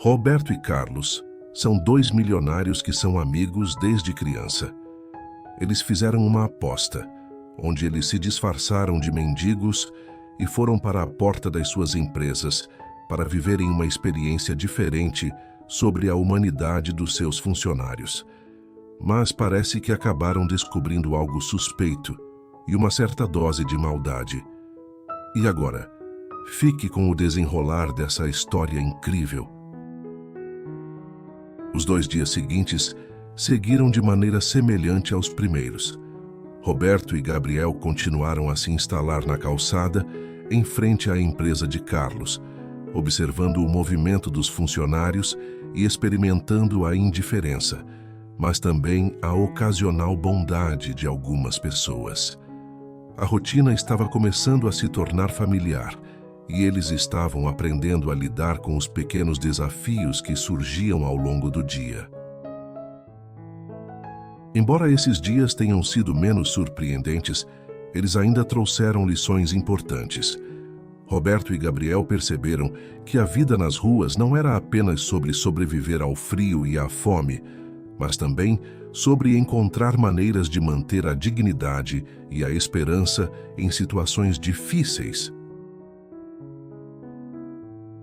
Roberto e Carlos são dois milionários que são amigos desde criança. Eles fizeram uma aposta, onde eles se disfarçaram de mendigos e foram para a porta das suas empresas para viverem uma experiência diferente sobre a humanidade dos seus funcionários. Mas parece que acabaram descobrindo algo suspeito e uma certa dose de maldade. E agora, fique com o desenrolar dessa história incrível. Os 2 dias seguintes seguiram de maneira semelhante aos primeiros. Roberto e Gabriel continuaram a se instalar na calçada em frente à empresa de Carlos, observando o movimento dos funcionários e experimentando a indiferença, mas também a ocasional bondade de algumas pessoas. A rotina estava começando a se tornar familiar e eles estavam aprendendo a lidar com os pequenos desafios que surgiam ao longo do dia. Embora esses dias tenham sido menos surpreendentes, eles ainda trouxeram lições importantes. Roberto e Gabriel perceberam que a vida nas ruas não era apenas sobre sobreviver ao frio e à fome, mas também sobre encontrar maneiras de manter a dignidade e a esperança em situações difíceis.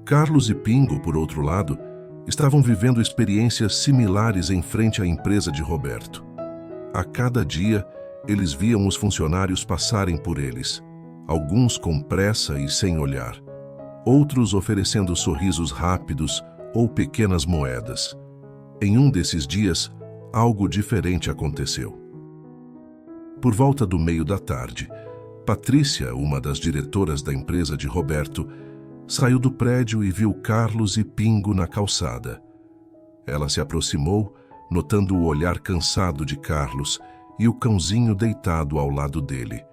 Carlos e Pingo, por outro lado, estavam vivendo experiências similares em frente à empresa de Roberto. A cada dia, eles viam os funcionários passarem por eles, alguns com pressa e sem olhar, outros oferecendo sorrisos rápidos ou pequenas moedas. Em um desses dias, algo diferente aconteceu. Por volta do meio da tarde, Patrícia, uma das diretoras da empresa de Roberto, saiu do prédio e viu Carlos e Pingo na calçada. Ela se aproximou, notando o olhar cansado de Carlos e o cãozinho deitado ao lado dele.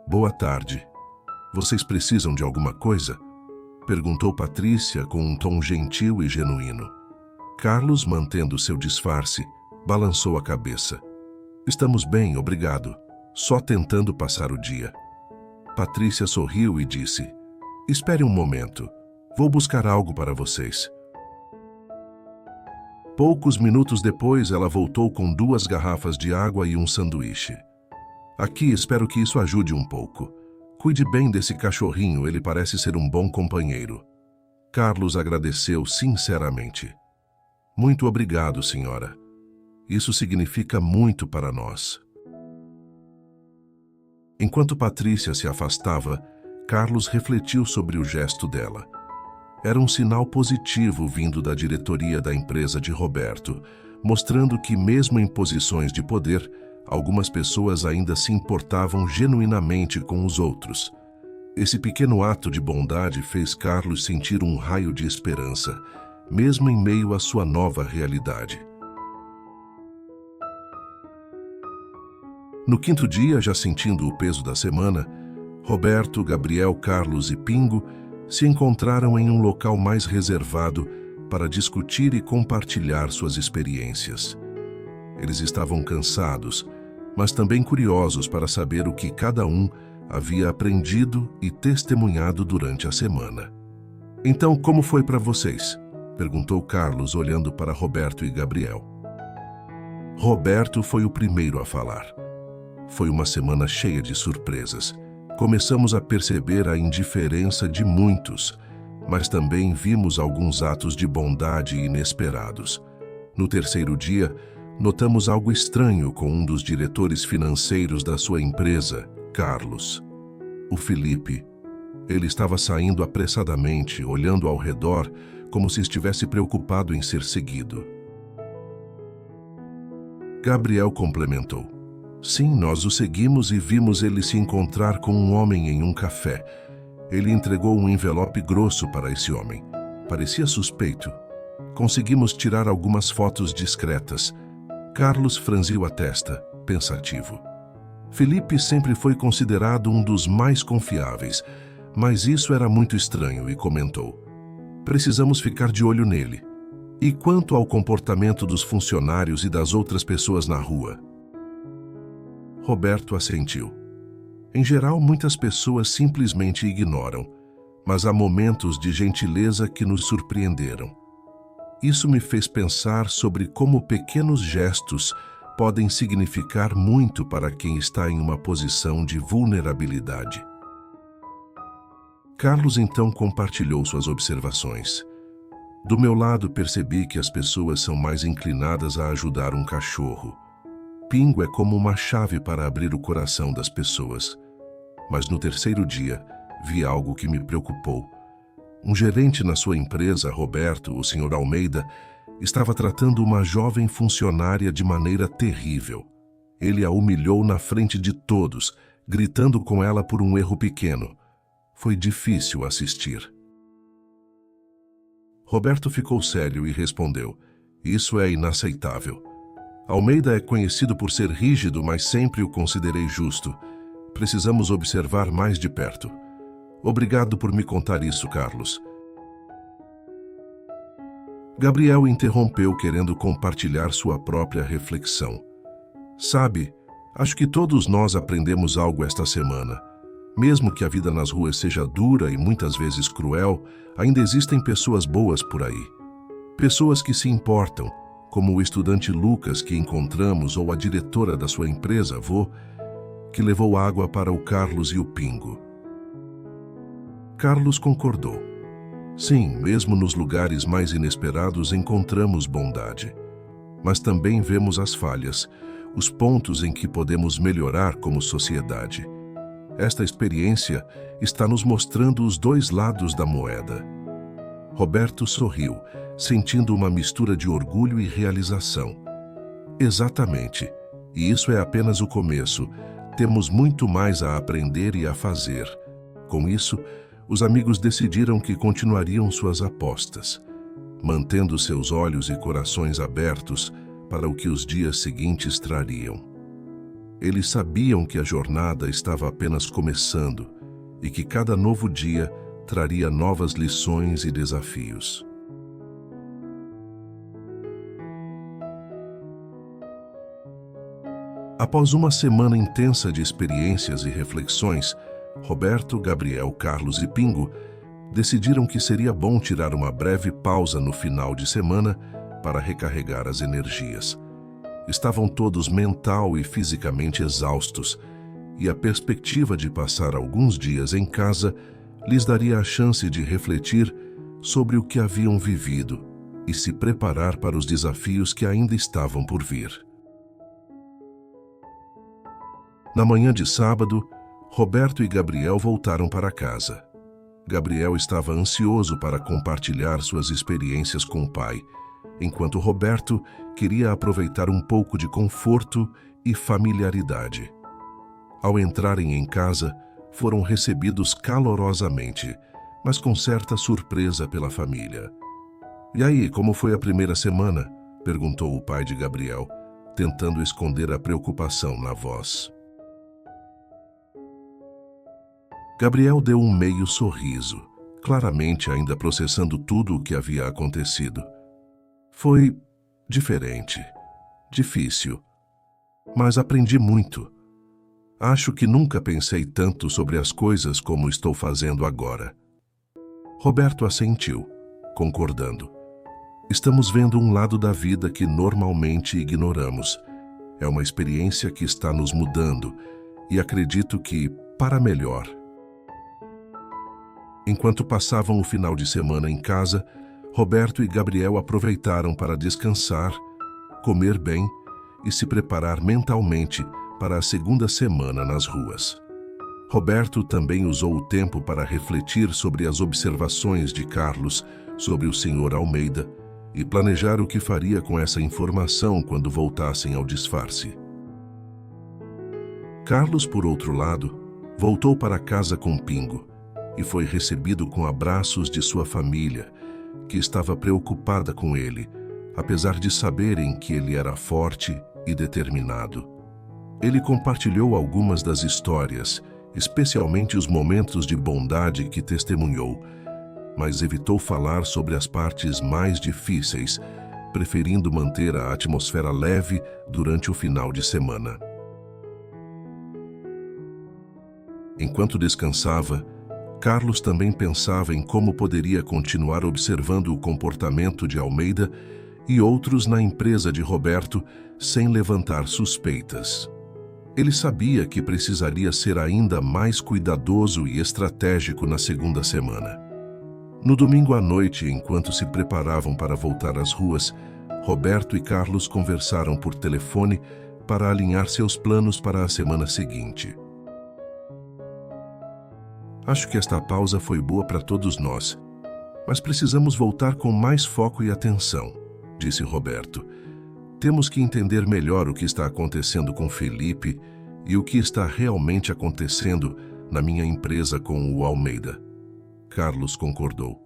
"Boa tarde. Vocês precisam de alguma coisa?" perguntou Patrícia com um tom gentil e genuíno. Carlos, mantendo seu disfarce, balançou a cabeça. "Estamos bem, obrigado. Só tentando passar o dia." Patrícia sorriu e disse: "Espere um momento. Vou buscar algo para vocês." Poucos minutos depois, ela voltou com 2 garrafas de água e um sanduíche. "Aqui, espero que isso ajude um pouco. Cuide bem desse cachorrinho, ele parece ser um bom companheiro." Carlos agradeceu sinceramente. "Muito obrigado, senhora. Isso significa muito para nós." Enquanto Patrícia se afastava, Carlos refletiu sobre o gesto dela. Era um sinal positivo vindo da diretoria da empresa de Roberto, mostrando que, mesmo em posições de poder, algumas pessoas ainda se importavam genuinamente com os outros. Esse pequeno ato de bondade fez Carlos sentir um raio de esperança, mesmo em meio à sua nova realidade. No 5º dia, já sentindo o peso da semana, Roberto, Gabriel, Carlos e Pingo se encontraram em um local mais reservado para discutir e compartilhar suas experiências. Eles estavam cansados, mas também curiosos para saber o que cada um havia aprendido e testemunhado durante a semana. "Então, como foi para vocês?" perguntou Carlos, olhando para Roberto e Gabriel. Roberto foi o primeiro a falar. "Foi uma semana cheia de surpresas. Começamos a perceber a indiferença de muitos, mas também vimos alguns atos de bondade inesperados. No 3º dia, notamos algo estranho com um dos diretores financeiros da sua empresa, Carlos. O Felipe. Ele estava saindo apressadamente, olhando ao redor, como se estivesse preocupado em ser seguido." Gabriel complementou: "Sim, nós o seguimos e vimos ele se encontrar com um homem em um café. Ele entregou um envelope grosso para esse homem. Parecia suspeito. Conseguimos tirar algumas fotos discretas." Carlos franziu a testa, pensativo. Felipe sempre foi considerado um dos mais confiáveis, mas isso era muito estranho e comentou: "Precisamos ficar de olho nele." "E quanto ao comportamento dos funcionários e das outras pessoas na rua?" Roberto assentiu. "Em geral, muitas pessoas simplesmente ignoram, mas há momentos de gentileza que nos surpreenderam. Isso me fez pensar sobre como pequenos gestos podem significar muito para quem está em uma posição de vulnerabilidade. Carlos então compartilhou suas observações. Do meu lado, percebi que as pessoas são mais inclinadas a ajudar um cachorro. Pingo é como uma chave para abrir o coração das pessoas. Mas no terceiro dia, vi algo que me preocupou. Um gerente na sua empresa, Roberto, o Sr. Almeida, estava tratando uma jovem funcionária de maneira terrível. Ele a humilhou na frente de todos, gritando com ela por um erro pequeno. Foi difícil assistir. Roberto ficou sério e respondeu: "Isso é inaceitável. Almeida é conhecido por ser rígido, mas sempre o considerei justo. Precisamos observar mais de perto. Obrigado por me contar isso, Carlos." Gabriel interrompeu, querendo compartilhar sua própria reflexão. "Sabe, acho que todos nós aprendemos algo esta semana. Mesmo que a vida nas ruas seja dura e muitas vezes cruel, ainda existem pessoas boas por aí. Pessoas que se importam, como o estudante Lucas que encontramos ou a diretora da sua empresa, Vô, que levou água para o Carlos e o Pingo." Carlos concordou. Sim, mesmo nos lugares mais inesperados encontramos bondade. Mas também vemos as falhas, os pontos em que podemos melhorar como sociedade. Esta experiência está nos mostrando os dois lados da moeda. Roberto sorriu, sentindo uma mistura de orgulho e realização. Exatamente, e isso é apenas o começo. Temos muito mais a aprender e a fazer. Com isso, os amigos decidiram que continuariam suas apostas, mantendo seus olhos e corações abertos para o que os dias seguintes trariam. Eles sabiam que a jornada estava apenas começando e que cada novo dia traria novas lições e desafios. Após uma semana intensa de experiências e reflexões, Roberto, Gabriel, Carlos e Pingo decidiram que seria bom tirar uma breve pausa no final de semana para recarregar as energias. Estavam todos mental e fisicamente exaustos, e a perspectiva de passar alguns dias em casa lhes daria a chance de refletir sobre o que haviam vivido e se preparar para os desafios que ainda estavam por vir. Na manhã de sábado, Roberto e Gabriel voltaram para casa. Gabriel estava ansioso para compartilhar suas experiências com o pai, enquanto Roberto queria aproveitar um pouco de conforto e familiaridade. Ao entrarem em casa, foram recebidos calorosamente, mas com certa surpresa pela família. "E aí, como foi a primeira semana?" perguntou o pai de Gabriel, tentando esconder a preocupação na voz. Gabriel deu um meio sorriso, claramente ainda processando tudo o que havia acontecido. "Foi diferente, difícil, mas aprendi muito. Acho que nunca pensei tanto sobre as coisas como estou fazendo agora." Roberto assentiu, concordando. "Estamos vendo um lado da vida que normalmente ignoramos. É uma experiência que está nos mudando e acredito que para melhor." Enquanto passavam o final de semana em casa, Roberto e Gabriel aproveitaram para descansar, comer bem e se preparar mentalmente para a segunda semana nas ruas. Roberto também usou o tempo para refletir sobre as observações de Carlos sobre o Sr. Almeida e planejar o que faria com essa informação quando voltassem ao disfarce. Carlos, por outro lado, voltou para casa com Pingo e foi recebido com abraços de sua família, que estava preocupada com ele, apesar de saberem que ele era forte e determinado. Ele compartilhou algumas das histórias, especialmente os momentos de bondade que testemunhou, mas evitou falar sobre as partes mais difíceis, preferindo manter a atmosfera leve durante o final de semana. Enquanto descansava, Carlos também pensava em como poderia continuar observando o comportamento de Almeida e outros na empresa de Roberto sem levantar suspeitas. Ele sabia que precisaria ser ainda mais cuidadoso e estratégico na segunda semana. No domingo à noite, enquanto se preparavam para voltar às ruas, Roberto e Carlos conversaram por telefone para alinhar seus planos para a semana seguinte. Acho que esta pausa foi boa para todos nós, mas precisamos voltar com mais foco e atenção, disse Roberto. Temos que entender melhor o que está acontecendo com Felipe e o que está realmente acontecendo na minha empresa com o Almeida. Carlos concordou.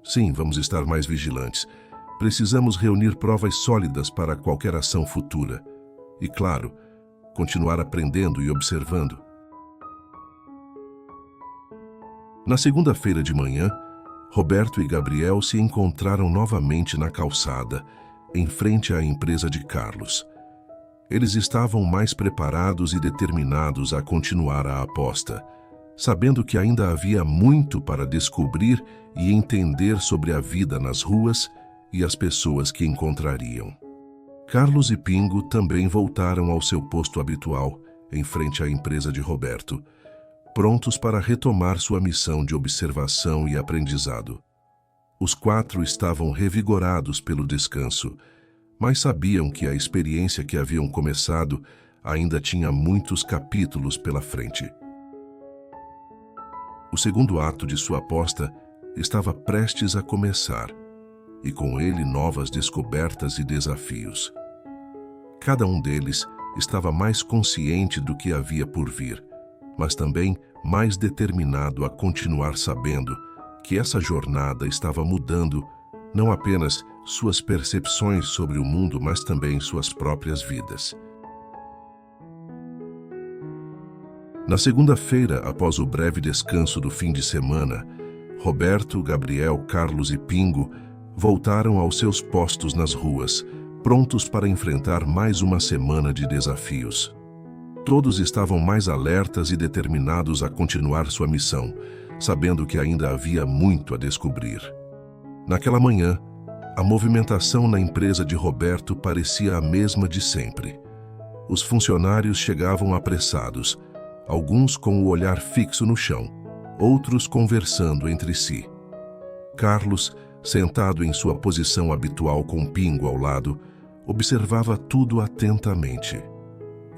Sim, vamos estar mais vigilantes. Precisamos reunir provas sólidas para qualquer ação futura. E, claro, continuar aprendendo e observando. Na segunda-feira de manhã, Roberto e Gabriel se encontraram novamente na calçada, em frente à empresa de Carlos. Eles estavam mais preparados e determinados a continuar a aposta, sabendo que ainda havia muito para descobrir e entender sobre a vida nas ruas e as pessoas que encontrariam. Carlos e Pingo também voltaram ao seu posto habitual, em frente à empresa de Roberto, prontos para retomar sua missão de observação e aprendizado. Os quatro estavam revigorados pelo descanso, mas sabiam que a experiência que haviam começado ainda tinha muitos capítulos pela frente. O segundo ato de sua aposta estava prestes a começar, e com ele novas descobertas e desafios. Cada um deles estava mais consciente do que havia por vir, mas também mais determinado a continuar sabendo que essa jornada estava mudando não apenas suas percepções sobre o mundo, mas também suas próprias vidas. Na segunda-feira, após o breve descanso do fim de semana, Roberto, Gabriel, Carlos e Pingo voltaram aos seus postos nas ruas, prontos para enfrentar mais uma semana de desafios. Todos estavam mais alertas e determinados a continuar sua missão, sabendo que ainda havia muito a descobrir. Naquela manhã, a movimentação na empresa de Roberto parecia a mesma de sempre. Os funcionários chegavam apressados, alguns com o olhar fixo no chão, outros conversando entre si. Carlos, sentado em sua posição habitual com Pingo ao lado, observava tudo atentamente.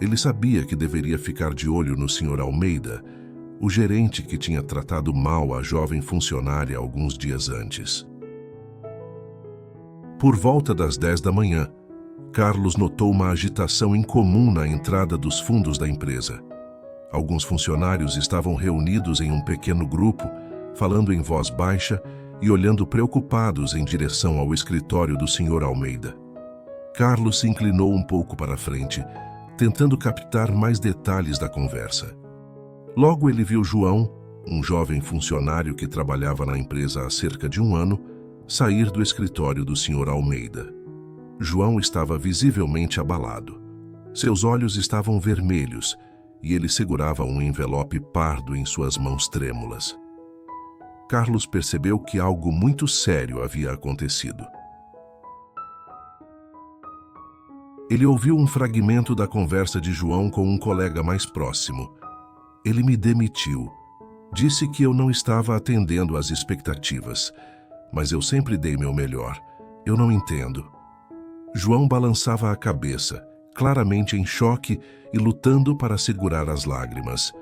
Ele sabia que deveria ficar de olho no Sr. Almeida, o gerente que tinha tratado mal a jovem funcionária alguns dias antes. Por volta das 10 da manhã, Carlos notou uma agitação incomum na entrada dos fundos da empresa. Alguns funcionários estavam reunidos em um pequeno grupo, falando em voz baixa e olhando preocupados em direção ao escritório do Sr. Almeida. Carlos se inclinou um pouco para frente, tentando captar mais detalhes da conversa. Logo ele viu João, um jovem funcionário que trabalhava na empresa há cerca de um ano, sair do escritório do Sr. Almeida. João estava visivelmente abalado. Seus olhos estavam vermelhos e ele segurava um envelope pardo em suas mãos trêmulas. Carlos percebeu que algo muito sério havia acontecido. Ele ouviu um fragmento da conversa de João com um colega mais próximo. Ele me demitiu. Disse que eu não estava atendendo às expectativas, mas eu sempre dei meu melhor. Eu não entendo. João balançava a cabeça, claramente em choque e lutando para segurar as lágrimas.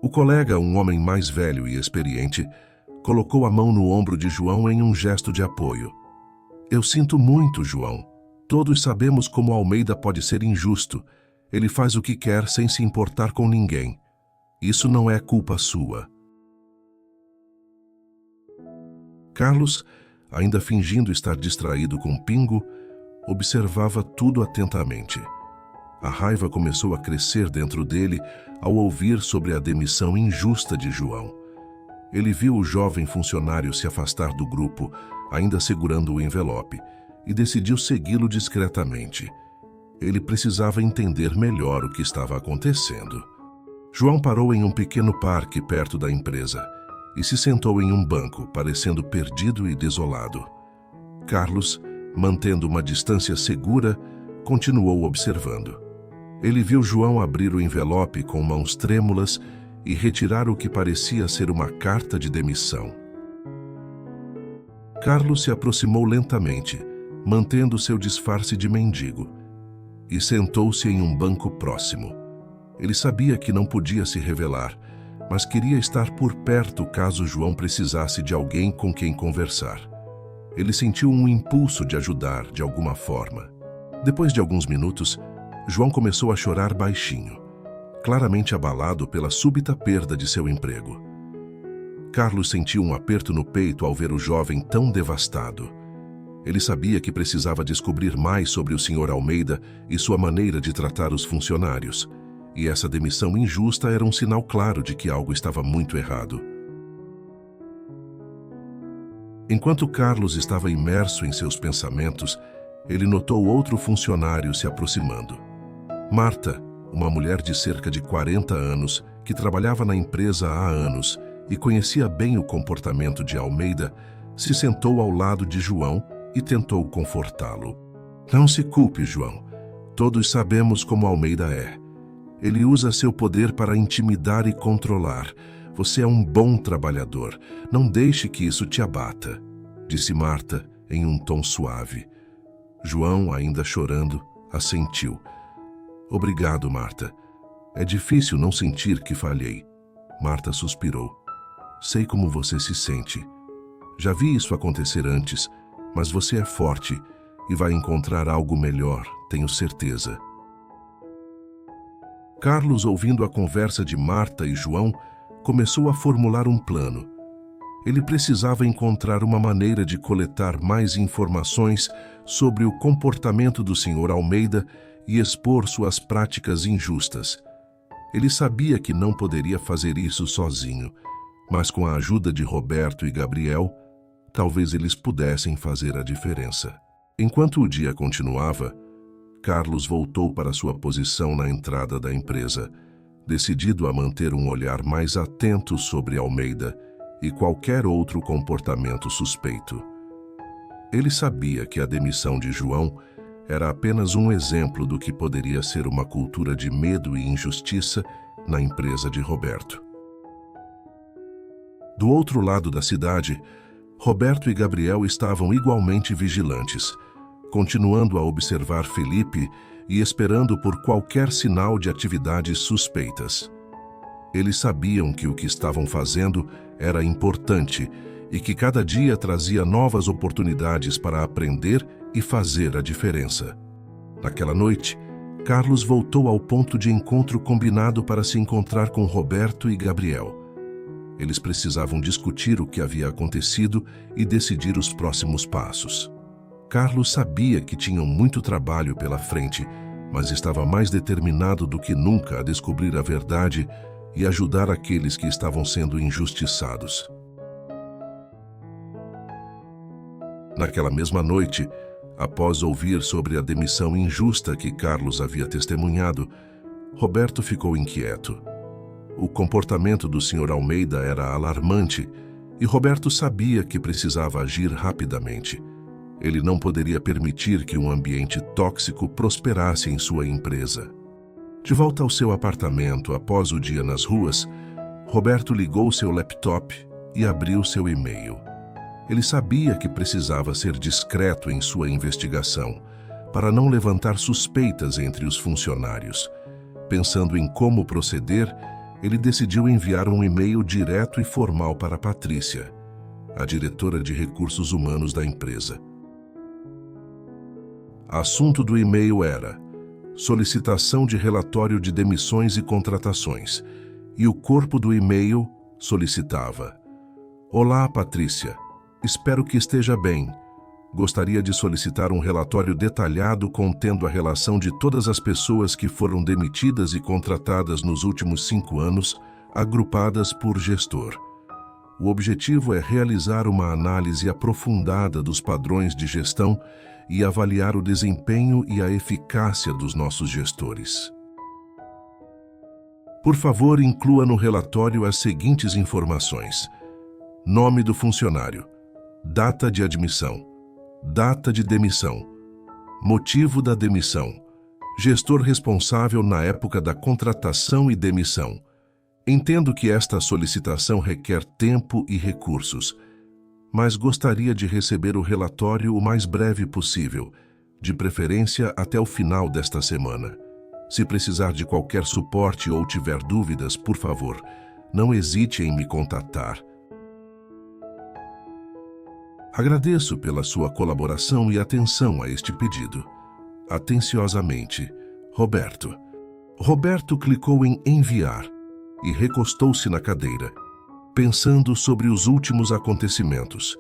O colega, um homem mais velho e experiente, colocou a mão no ombro de João em um gesto de apoio. Eu sinto muito, João. Todos sabemos como Almeida pode ser injusto. Ele faz o que quer sem se importar com ninguém. Isso não é culpa sua. Carlos, ainda fingindo estar distraído com Pingo, observava tudo atentamente. A raiva começou a crescer dentro dele ao ouvir sobre a demissão injusta de João. Ele viu o jovem funcionário se afastar do grupo, ainda segurando o envelope, e decidiu segui-lo discretamente. Ele precisava entender melhor o que estava acontecendo. João parou em um pequeno parque perto da empresa. e se sentou em um banco, parecendo perdido e desolado. Carlos, mantendo uma distância segura, continuou observando. Ele viu João abrir o envelope com mãos trêmulas e retirar o que parecia ser uma carta de demissão. Carlos se aproximou lentamente, mantendo seu disfarce de mendigo, e sentou-se em um banco próximo. Ele sabia que não podia se revelar, mas queria estar por perto caso João precisasse de alguém com quem conversar. Ele sentiu um impulso de ajudar de alguma forma. Depois de alguns minutos, João começou a chorar baixinho, claramente abalado pela súbita perda de seu emprego. Carlos sentiu um aperto no peito ao ver o jovem tão devastado. Ele sabia que precisava descobrir mais sobre o Sr. Almeida e sua maneira de tratar os funcionários, e essa demissão injusta era um sinal claro de que algo estava muito errado. Enquanto Carlos estava imerso em seus pensamentos, ele notou outro funcionário se aproximando. Marta, uma mulher de cerca de 40 anos, que trabalhava na empresa há anos e conhecia bem o comportamento de Almeida, se sentou ao lado de João e tentou confortá-lo. Não se culpe, João. Todos sabemos como Almeida é. Ele usa seu poder para intimidar e controlar. Você é um bom trabalhador. Não deixe que isso te abata, disse Marta em um tom suave. João, ainda chorando, assentiu. Obrigado, Marta. É difícil não sentir que falhei. Marta suspirou. Sei como você se sente. Já vi isso acontecer antes, mas você é forte e vai encontrar algo melhor, tenho certeza. Carlos, ouvindo a conversa de Marta e João, começou a formular um plano. Ele precisava encontrar uma maneira de coletar mais informações sobre o comportamento do Sr. Almeida e expor suas práticas injustas. Ele sabia que não poderia fazer isso sozinho, mas com a ajuda de Roberto e Gabriel, talvez eles pudessem fazer a diferença. Enquanto o dia continuava, Carlos voltou para sua posição na entrada da empresa, decidido a manter um olhar mais atento sobre Almeida e qualquer outro comportamento suspeito. Ele sabia que a demissão de João era apenas um exemplo do que poderia ser uma cultura de medo e injustiça na empresa de Roberto. Do outro lado da cidade, Roberto e Gabriel estavam igualmente vigilantes, continuando a observar Felipe e esperando por qualquer sinal de atividades suspeitas. Eles sabiam que o que estavam fazendo era importante e que cada dia trazia novas oportunidades para aprender e fazer a diferença. Naquela noite, Carlos voltou ao ponto de encontro combinado para se encontrar com Roberto e Gabriel. Eles precisavam discutir o que havia acontecido e decidir os próximos passos. Carlos sabia que tinham muito trabalho pela frente, mas estava mais determinado do que nunca a descobrir a verdade e ajudar aqueles que estavam sendo injustiçados. Naquela mesma noite, após ouvir sobre a demissão injusta que Carlos havia testemunhado, Roberto ficou inquieto. O comportamento do Sr. Almeida era alarmante e Roberto sabia que precisava agir rapidamente. Ele não poderia permitir que um ambiente tóxico prosperasse em sua empresa. De volta ao seu apartamento após o dia nas ruas, Roberto ligou seu laptop e abriu seu e-mail. Ele sabia que precisava ser discreto em sua investigação, para não levantar suspeitas entre os funcionários. Pensando em como proceder, ele decidiu enviar um e-mail direto e formal para Patrícia, a diretora de recursos humanos da empresa. Assunto do e-mail era solicitação de relatório de demissões e contratações, e o corpo do e-mail solicitava: Olá, Patrícia. Espero que esteja bem. Gostaria de solicitar um relatório detalhado contendo a relação de todas as pessoas que foram demitidas e contratadas nos últimos 5 anos, agrupadas por gestor. O objetivo é realizar uma análise aprofundada dos padrões de gestão e avaliar o desempenho e a eficácia dos nossos gestores. Por favor, inclua no relatório as seguintes informações: Nome do funcionário. Data de admissão. Data de demissão. Motivo da demissão. Gestor responsável na época da contratação e demissão. Entendo que esta solicitação requer tempo e recursos, mas gostaria de receber o relatório o mais breve possível, de preferência até o final desta semana. Se precisar de qualquer suporte ou tiver dúvidas, por favor, não hesite em me contatar. Agradeço pela sua colaboração e atenção a este pedido. Atenciosamente, Roberto. Roberto clicou em enviar e recostou-se na cadeira, pensando sobre os últimos acontecimentos.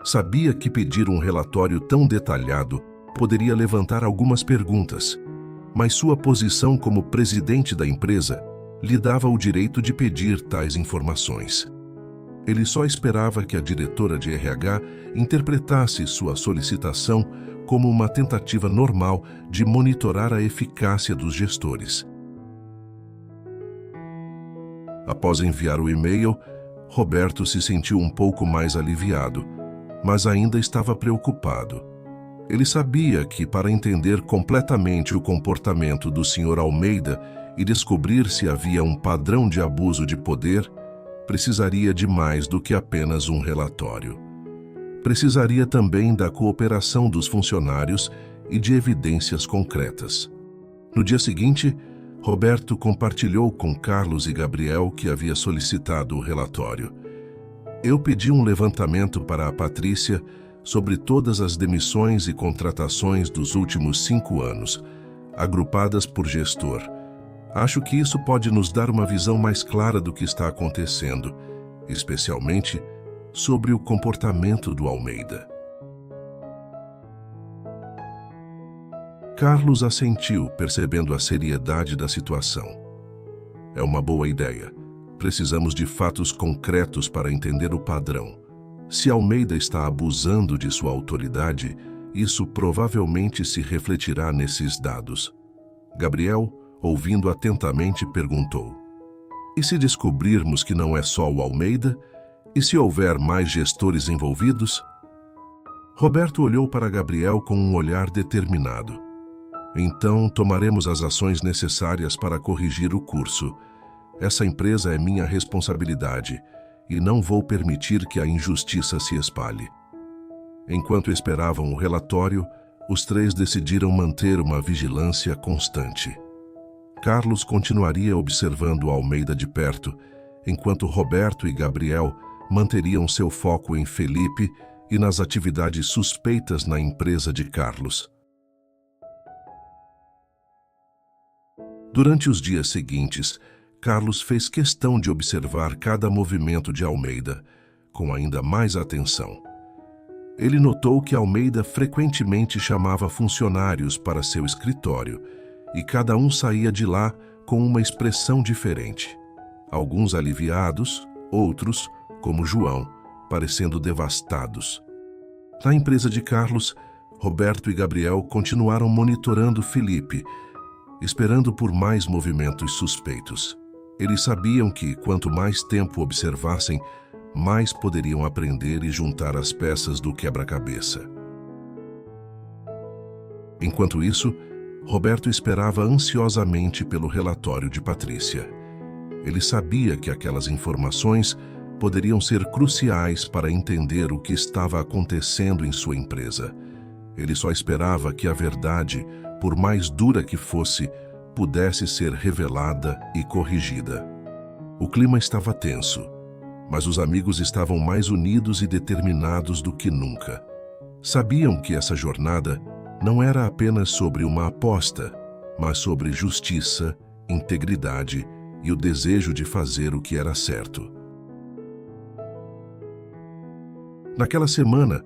Sabia que pedir um relatório tão detalhado poderia levantar algumas perguntas, mas sua posição como presidente da empresa lhe dava o direito de pedir tais informações. Ele só esperava que a diretora de RH interpretasse sua solicitação como uma tentativa normal de monitorar a eficácia dos gestores. Após enviar o e-mail, Roberto se sentiu um pouco mais aliviado, mas ainda estava preocupado. Ele sabia que, para entender completamente o comportamento do Sr. Almeida e descobrir se havia um padrão de abuso de poder, precisaria de mais do que apenas um relatório. Precisaria também da cooperação dos funcionários e de evidências concretas. No dia seguinte, Roberto compartilhou com Carlos e Gabriel que havia solicitado o relatório. Eu pedi um levantamento para a Patrícia sobre todas as demissões e contratações dos últimos 5 anos, agrupadas por gestor. Acho que isso pode nos dar uma visão mais clara do que está acontecendo, especialmente sobre o comportamento do Almeida. Carlos assentiu, percebendo a seriedade da situação. É uma boa ideia. Precisamos de fatos concretos para entender o padrão. Se Almeida está abusando de sua autoridade, isso provavelmente se refletirá nesses dados. Gabriel, ouvindo atentamente, perguntou: e se descobrirmos que não é só o Almeida? E se houver mais gestores envolvidos? Roberto olhou para Gabriel com um olhar determinado. Então, tomaremos as ações necessárias para corrigir o curso. Essa empresa é minha responsabilidade e não vou permitir que a injustiça se espalhe. Enquanto esperavam o relatório, os três decidiram manter uma vigilância constante. Carlos continuaria observando Almeida de perto, enquanto Roberto e Gabriel manteriam seu foco em Felipe e nas atividades suspeitas na empresa de Carlos. Durante os dias seguintes, Carlos fez questão de observar cada movimento de Almeida, com ainda mais atenção. Ele notou que Almeida frequentemente chamava funcionários para seu escritório, e cada um saía de lá com uma expressão diferente. Alguns aliviados, outros, como João, parecendo devastados. Na empresa de Carlos, Roberto e Gabriel continuaram monitorando Felipe, esperando por mais movimentos suspeitos. Eles sabiam que, quanto mais tempo observassem, mais poderiam aprender e juntar as peças do quebra-cabeça. Enquanto isso, Roberto esperava ansiosamente pelo relatório de Patrícia. Ele sabia que aquelas informações poderiam ser cruciais para entender o que estava acontecendo em sua empresa. Ele só esperava que a verdade, por mais dura que fosse, pudesse ser revelada e corrigida. O clima estava tenso, mas os amigos estavam mais unidos e determinados do que nunca. Sabiam que essa jornada não era apenas sobre uma aposta, mas sobre justiça, integridade e o desejo de fazer o que era certo. Naquela semana,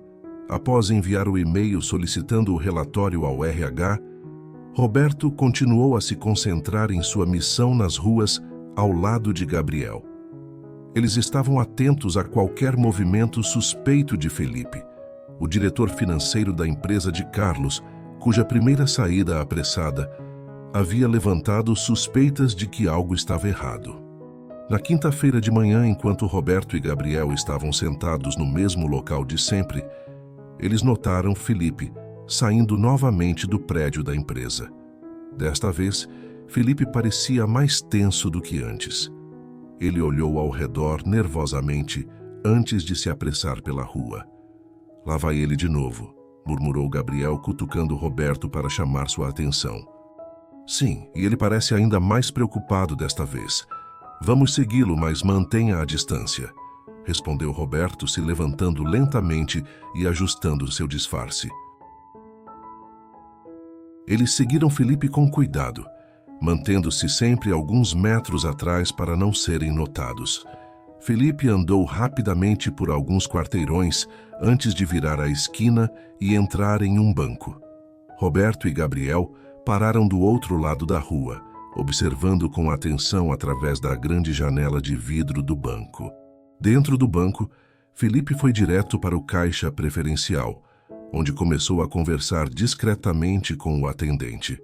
após enviar o e-mail solicitando o relatório ao RH, Roberto continuou a se concentrar em sua missão nas ruas ao lado de Gabriel. Eles estavam atentos a qualquer movimento suspeito de Felipe, o diretor financeiro da empresa de Carlos, cuja primeira saída apressada havia levantado suspeitas de que algo estava errado. Na quinta-feira de manhã, enquanto Roberto e Gabriel estavam sentados no mesmo local de sempre, eles notaram Felipe saindo novamente do prédio da empresa. Desta vez, Felipe parecia mais tenso do que antes. Ele olhou ao redor nervosamente antes de se apressar pela rua. Lá vai ele de novo, murmurou Gabriel, cutucando Roberto para chamar sua atenção. Sim, e ele parece ainda mais preocupado desta vez. Vamos segui-lo, mas mantenha a distância, respondeu Roberto, se levantando lentamente e ajustando seu disfarce. Eles seguiram Felipe com cuidado, mantendo-se sempre alguns metros atrás para não serem notados. Felipe andou rapidamente por alguns quarteirões antes de virar a esquina e entrar em um banco. Roberto e Gabriel pararam do outro lado da rua, observando com atenção através da grande janela de vidro do banco. Dentro do banco, Felipe foi direto para o caixa preferencial, onde começou a conversar discretamente com o atendente.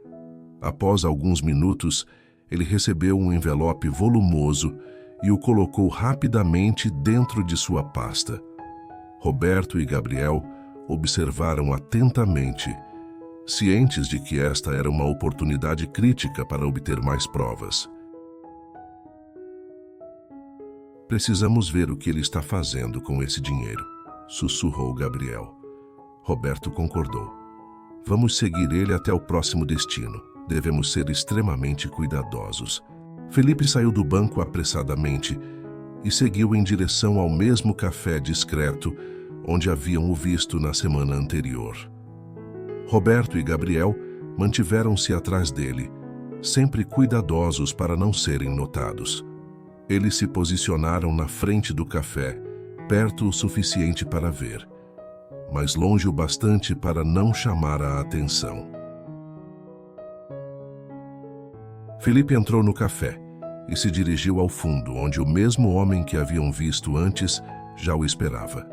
Após alguns minutos, ele recebeu um envelope volumoso e o colocou rapidamente dentro de sua pasta. Roberto e Gabriel observaram atentamente, cientes de que esta era uma oportunidade crítica para obter mais provas. Precisamos ver o que ele está fazendo com esse dinheiro, sussurrou Gabriel. Roberto concordou. Vamos seguir ele até o próximo destino. Devemos ser extremamente cuidadosos. Felipe saiu do banco apressadamente e seguiu em direção ao mesmo café discreto onde haviam o visto na semana anterior. Roberto e Gabriel mantiveram-se atrás dele, sempre cuidadosos para não serem notados. Eles se posicionaram na frente do café, perto o suficiente para ver, mas longe o bastante para não chamar a atenção. Felipe entrou no café e se dirigiu ao fundo, onde o mesmo homem que haviam visto antes já o esperava.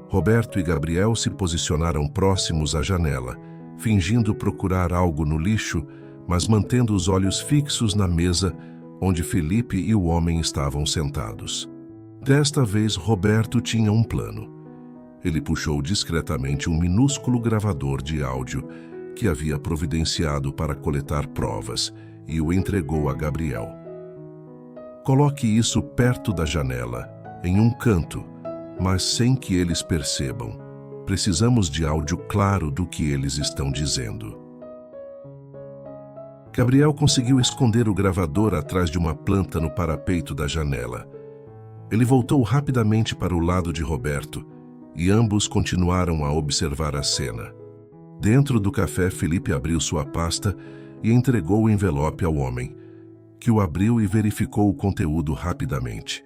Roberto e Gabriel se posicionaram próximos à janela, fingindo procurar algo no lixo, mas mantendo os olhos fixos na mesa onde Felipe e o homem estavam sentados. Desta vez, Roberto tinha um plano. Ele puxou discretamente um minúsculo gravador de áudio que havia providenciado para coletar provas e o entregou a Gabriel. Coloque isso perto da janela, em um canto, mas sem que eles percebam. Precisamos de áudio claro do que eles estão dizendo. Gabriel conseguiu esconder o gravador atrás de uma planta no parapeito da janela. Ele voltou rapidamente para o lado de Roberto e ambos continuaram a observar a cena. Dentro do café, Felipe abriu sua pasta e entregou o envelope ao homem, que o abriu e verificou o conteúdo rapidamente.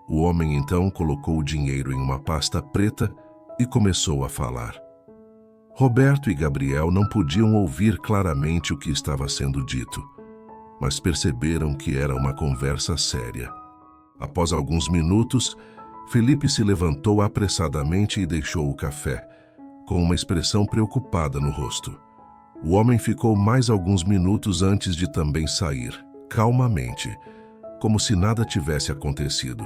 O homem então colocou o dinheiro em uma pasta preta e começou a falar. Roberto e Gabriel não podiam ouvir claramente o que estava sendo dito, mas perceberam que era uma conversa séria. Após alguns minutos, Felipe se levantou apressadamente e deixou o café, com uma expressão preocupada no rosto. O homem ficou mais alguns minutos antes de também sair, calmamente, como se nada tivesse acontecido.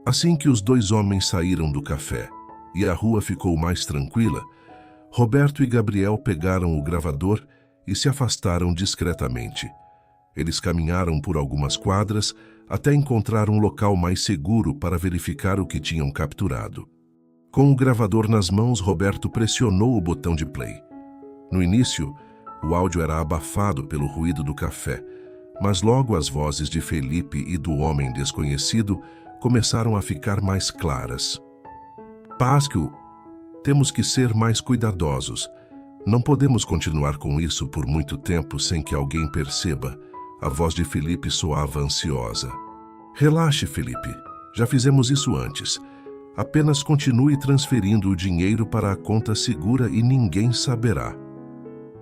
Assim que os dois homens saíram do café e a rua ficou mais tranquila, Roberto e Gabriel pegaram o gravador e se afastaram discretamente. Eles caminharam por algumas quadras até encontrar um local mais seguro para verificar o que tinham capturado. Com o gravador nas mãos, Roberto pressionou o botão de play. No início, o áudio era abafado pelo ruído do café, mas logo as vozes de Felipe e do homem desconhecido começaram a ficar mais claras. Pascoal, temos que ser mais cuidadosos. Não podemos continuar com isso por muito tempo sem que alguém perceba. A voz de Felipe soava ansiosa. Relaxe, Felipe. Já fizemos isso antes. Apenas continue transferindo o dinheiro para a conta segura e ninguém saberá.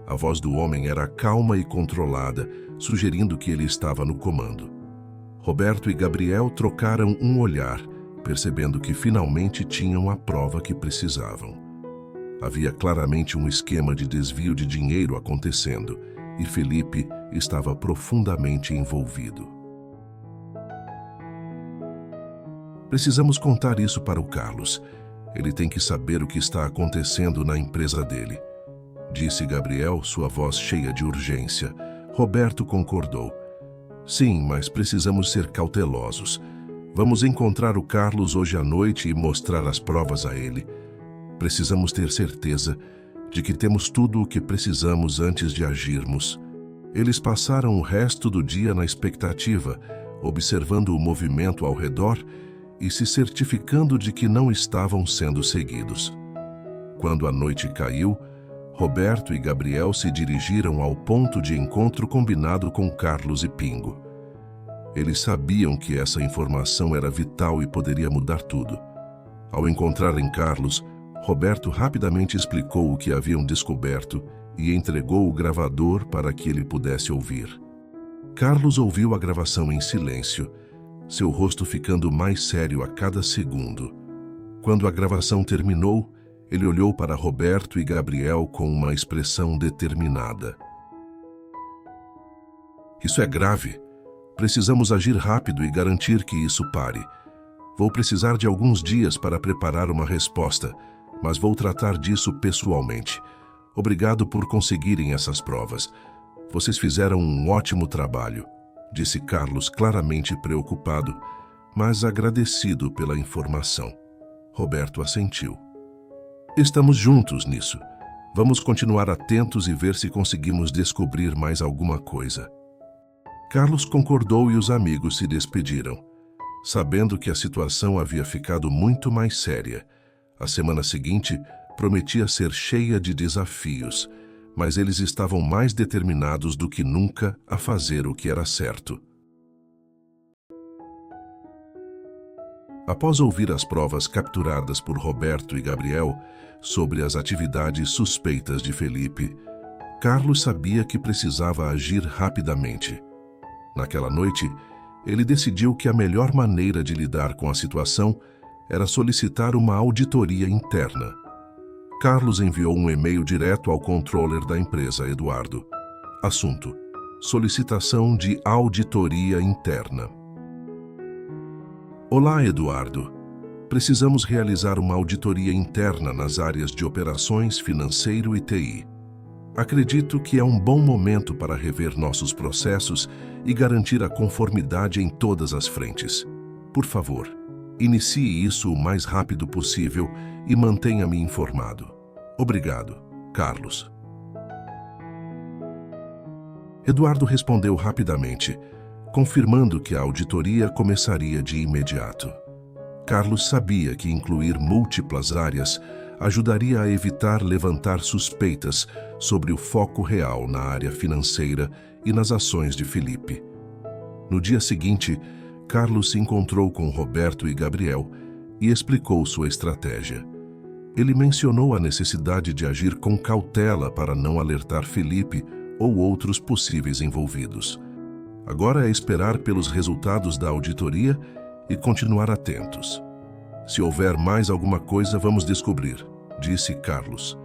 A voz do homem era calma e controlada, sugerindo que ele estava no comando. Roberto e Gabriel trocaram um olhar, percebendo que finalmente tinham a prova que precisavam. Havia claramente um esquema de desvio de dinheiro acontecendo, e Felipe estava profundamente envolvido. Precisamos contar isso para o Carlos. Ele tem que saber o que está acontecendo na empresa dele, disse Gabriel, sua voz cheia de urgência. Roberto concordou. Sim, mas precisamos ser cautelosos. Vamos encontrar o Carlos hoje à noite e mostrar as provas a ele. Precisamos ter certeza de que temos tudo o que precisamos antes de agirmos. Eles passaram o resto do dia na expectativa, observando o movimento ao redor e se certificando de que não estavam sendo seguidos. Quando a noite caiu, Roberto e Gabriel se dirigiram ao ponto de encontro combinado com Carlos e Pingo. Eles sabiam que essa informação era vital e poderia mudar tudo. Ao encontrarem Carlos, Roberto rapidamente explicou o que haviam descoberto e entregou o gravador para que ele pudesse ouvir. Carlos ouviu a gravação em silêncio, seu rosto ficando mais sério a cada segundo. Quando a gravação terminou, ele olhou para Roberto e Gabriel com uma expressão determinada. Isso é grave. Precisamos agir rápido e garantir que isso pare. Vou precisar de alguns dias para preparar uma resposta, mas vou tratar disso pessoalmente. Obrigado por conseguirem essas provas. Vocês fizeram um ótimo trabalho, disse Carlos, claramente preocupado, mas agradecido pela informação. Roberto assentiu. Estamos juntos nisso. Vamos continuar atentos e ver se conseguimos descobrir mais alguma coisa. Carlos concordou e os amigos se despediram. Sabendo que a situação havia ficado muito mais séria, a semana seguinte prometia ser cheia de desafios, mas eles estavam mais determinados do que nunca a fazer o que era certo. Após ouvir as provas capturadas por Roberto e Gabriel sobre as atividades suspeitas de Felipe, Carlos sabia que precisava agir rapidamente. Naquela noite, ele decidiu que a melhor maneira de lidar com a situação era solicitar uma auditoria interna. Carlos enviou um e-mail direto ao controller da empresa, Eduardo. Assunto: solicitação de auditoria interna. Olá, Eduardo. Precisamos realizar uma auditoria interna nas áreas de operações, financeiro e TI. Acredito que é um bom momento para rever nossos processos e garantir a conformidade em todas as frentes. Por favor, inicie isso o mais rápido possível e mantenha-me informado. Obrigado, Carlos. Eduardo respondeu rapidamente, confirmando que a auditoria começaria de imediato. Carlos sabia que incluir múltiplas áreas ajudaria a evitar levantar suspeitas sobre o foco real na área financeira e nas ações de Felipe. No dia seguinte, Carlos se encontrou com Roberto e Gabriel e explicou sua estratégia. Ele mencionou a necessidade de agir com cautela para não alertar Felipe ou outros possíveis envolvidos. Agora é esperar pelos resultados da auditoria e continuar atentos. Se houver mais alguma coisa, vamos descobrir, disse Carlos.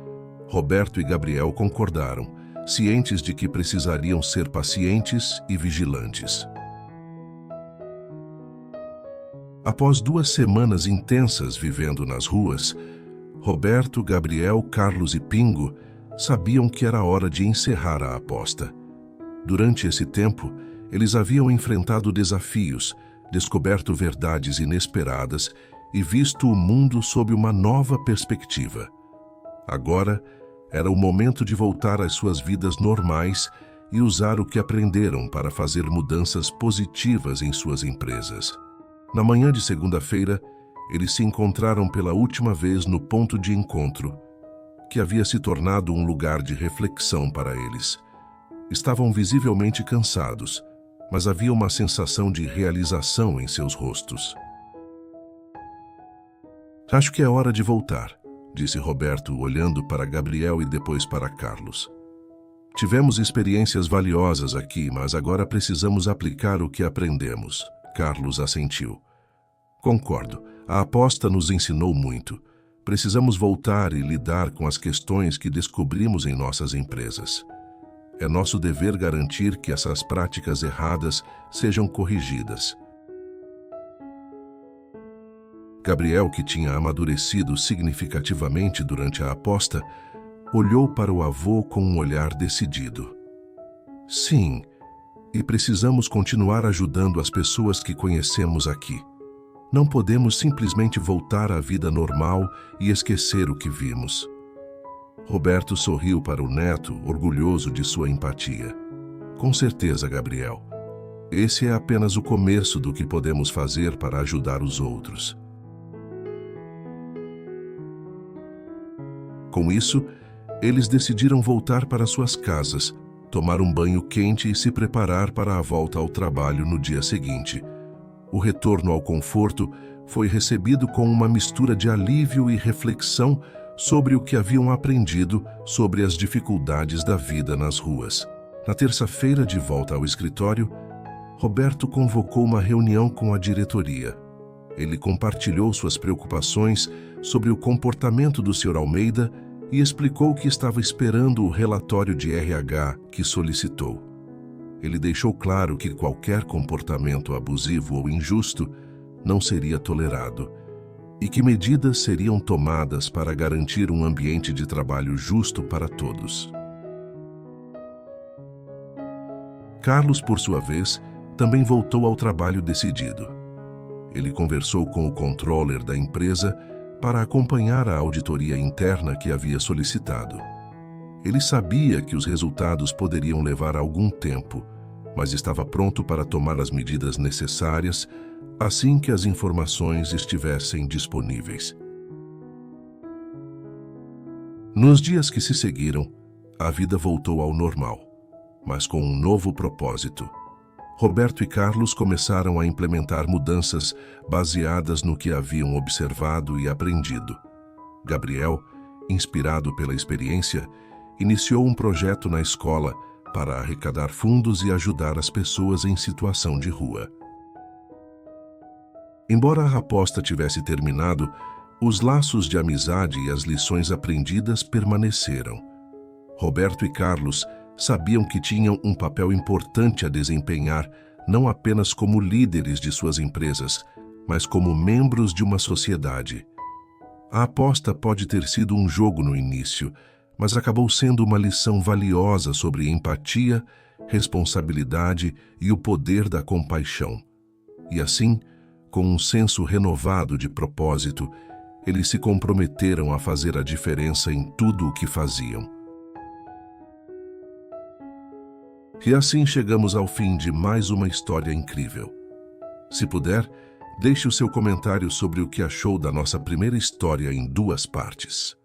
Roberto e Gabriel concordaram, cientes de que precisariam ser pacientes e vigilantes. Após 2 semanas intensas vivendo nas ruas, Roberto, Gabriel, Carlos e Pingo sabiam que era hora de encerrar a aposta. Durante esse tempo, eles haviam enfrentado desafios, descoberto verdades inesperadas e visto o mundo sob uma nova perspectiva. Agora, era o momento de voltar às suas vidas normais e usar o que aprenderam para fazer mudanças positivas em suas empresas. Na manhã de segunda-feira, eles se encontraram pela última vez no ponto de encontro, que havia se tornado um lugar de reflexão para eles. Estavam visivelmente cansados, mas havia uma sensação de realização em seus rostos. Acho que é hora de voltar, disse Roberto, olhando para Gabriel e depois para Carlos. Tivemos experiências valiosas aqui, mas agora precisamos aplicar o que aprendemos. Carlos assentiu. Concordo, a aposta nos ensinou muito. Precisamos voltar e lidar com as questões que descobrimos em nossas empresas. É nosso dever garantir que essas práticas erradas sejam corrigidas. Gabriel, que tinha amadurecido significativamente durante a aposta, olhou para o avô com um olhar decidido. Sim, e precisamos continuar ajudando as pessoas que conhecemos aqui. Não podemos simplesmente voltar à vida normal e esquecer o que vimos. Roberto sorriu para o neto, orgulhoso de sua empatia. Com certeza, Gabriel. Esse é apenas o começo do que podemos fazer para ajudar os outros. Com isso, eles decidiram voltar para suas casas, tomar um banho quente e se preparar para a volta ao trabalho no dia seguinte. O retorno ao conforto foi recebido com uma mistura de alívio e reflexão sobre o que haviam aprendido sobre as dificuldades da vida nas ruas. Na terça-feira, de volta ao escritório, Roberto convocou uma reunião com a diretoria. Ele compartilhou suas preocupações sobre o comportamento do Sr. Almeida e explicou que estava esperando o relatório de RH que solicitou. Ele deixou claro que qualquer comportamento abusivo ou injusto não seria tolerado e que medidas seriam tomadas para garantir um ambiente de trabalho justo para todos. Carlos, por sua vez, também voltou ao trabalho decidido. Ele conversou com o controller da empresa para acompanhar a auditoria interna que havia solicitado. Ele sabia que os resultados poderiam levar algum tempo, mas estava pronto para tomar as medidas necessárias assim que as informações estivessem disponíveis. Nos dias que se seguiram, a vida voltou ao normal, mas com um novo propósito. Roberto e Carlos começaram a implementar mudanças baseadas no que haviam observado e aprendido. Gabriel, inspirado pela experiência, iniciou um projeto na escola para arrecadar fundos e ajudar as pessoas em situação de rua. Embora a aposta tivesse terminado, os laços de amizade e as lições aprendidas permaneceram. Roberto e Carlos sabiam que tinham um papel importante a desempenhar, não apenas como líderes de suas empresas, mas como membros de uma sociedade. A aposta pode ter sido um jogo no início, mas acabou sendo uma lição valiosa sobre empatia, responsabilidade e o poder da compaixão. E assim, com um senso renovado de propósito, eles se comprometeram a fazer a diferença em tudo o que faziam. E assim chegamos ao fim de mais uma história incrível. Se puder, deixe o seu comentário sobre o que achou da nossa primeira história em 2 partes.